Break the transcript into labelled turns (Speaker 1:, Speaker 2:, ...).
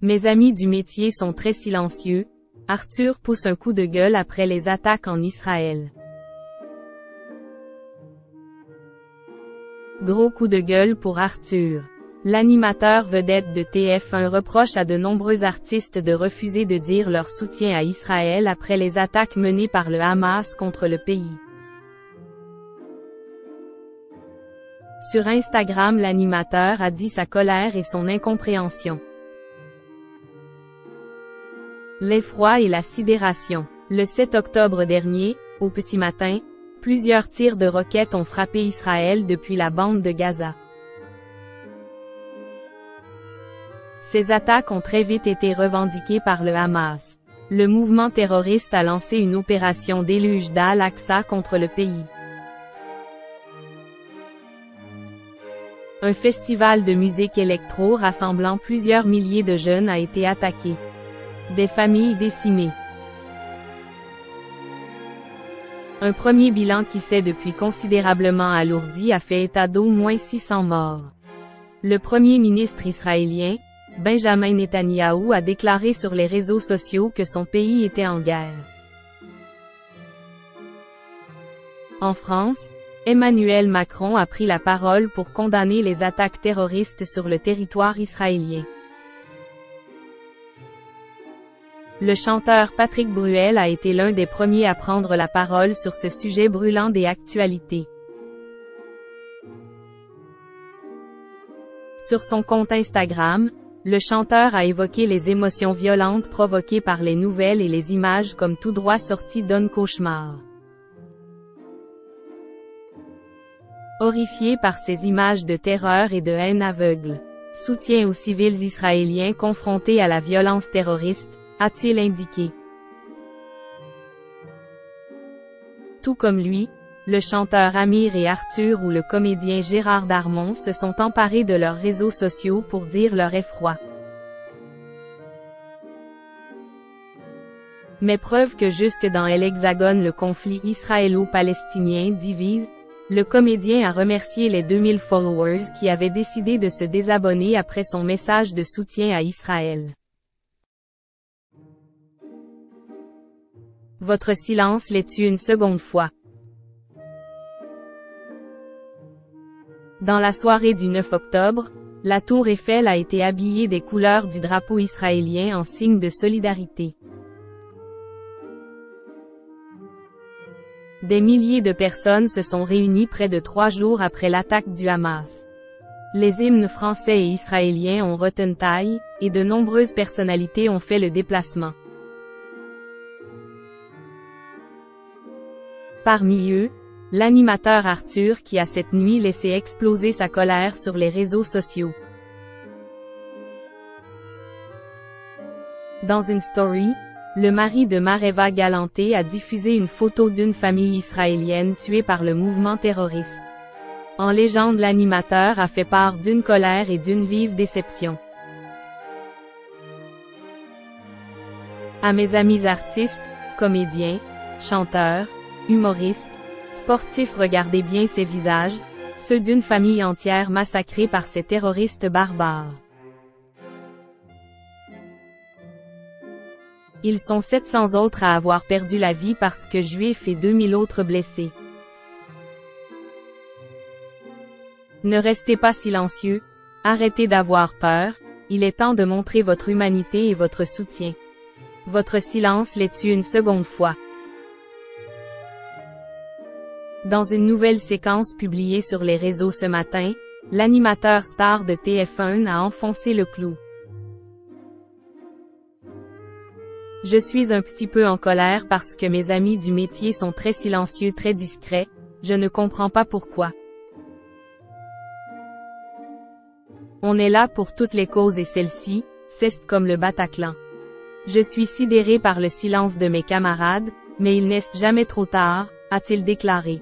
Speaker 1: Mes amis du métier sont très silencieux. Arthur pousse un coup de gueule après les attaques en Israël. Gros coup de gueule pour Arthur. L'animateur vedette de TF1 reproche à de nombreux artistes de refuser de dire leur soutien à Israël après les attaques menées par le Hamas contre le pays. Sur Instagram, l'animateur a dit sa colère et son incompréhension. L'effroi et la sidération. Le 7 octobre dernier, au petit matin, plusieurs tirs de roquettes ont frappé Israël depuis la bande de Gaza. Ces attaques ont très vite été revendiquées par le Hamas. Le mouvement terroriste a lancé une opération déluge d'Al-Aqsa contre le pays. Un festival de musique électro rassemblant plusieurs milliers de jeunes a été attaqué. Des familles décimées. Un premier bilan qui s'est depuis considérablement alourdi a fait état d'au moins 600 morts. Le premier ministre israélien, Benjamin Netanyahou, a déclaré sur les réseaux sociaux que son pays était en guerre. En France, Emmanuel Macron a pris la parole pour condamner les attaques terroristes sur le territoire israélien. Le chanteur Patrick Bruel a été l'un des premiers à prendre la parole sur ce sujet brûlant des actualités. Sur son compte Instagram, le chanteur a évoqué les émotions violentes provoquées par les nouvelles et les images comme tout droit sorties d'un cauchemar. Horrifié par ces images de terreur et de haine aveugle. Soutien aux civils israéliens confrontés à la violence terroriste, a-t-il indiqué. Tout comme lui, le chanteur Amir et Arthur ou le comédien Gérard Darmon se sont emparés de leurs réseaux sociaux pour dire leur effroi. Mais preuve que jusque dans l'Hexagone le conflit israélo-palestinien divise, le comédien a remercié les 2000 followers qui avaient décidé de se désabonner après son message de soutien à Israël. Votre silence les tue une seconde fois. Dans la soirée du 9 octobre, la tour Eiffel a été habillée des couleurs du drapeau israélien en signe de solidarité. Des milliers de personnes se sont réunies près de 3 jours après l'attaque du Hamas. Les hymnes français et israéliens ont retenu taille, et de nombreuses personnalités ont fait le déplacement. Parmi eux, l'animateur Arthur qui a cette nuit laissé exploser sa colère sur les réseaux sociaux. Dans une story, le mari de Mareva Galanté a diffusé une photo d'une famille israélienne tuée par le mouvement terroriste. En légende, l'animateur a fait part d'une colère et d'une vive déception. À mes amis artistes, comédiens, chanteurs, humoristes, sportifs, regardez bien ces visages, ceux d'une famille entière massacrée par ces terroristes barbares. Ils sont 700 autres à avoir perdu la vie parce que juifs et 2000 autres blessés. Ne restez pas silencieux, arrêtez d'avoir peur, il est temps de montrer votre humanité et votre soutien. Votre silence les tue une seconde fois. Dans une nouvelle séquence publiée sur les réseaux ce matin, l'animateur star de TF1 a enfoncé le clou. Je suis un petit peu en colère parce que mes amis du métier sont très silencieux, très discrets, je ne comprends pas pourquoi. On est là pour toutes les causes et celle-ci, c'est comme le Bataclan. Je suis sidéré par le silence de mes camarades, mais il n'est jamais trop tard, a-t-il déclaré.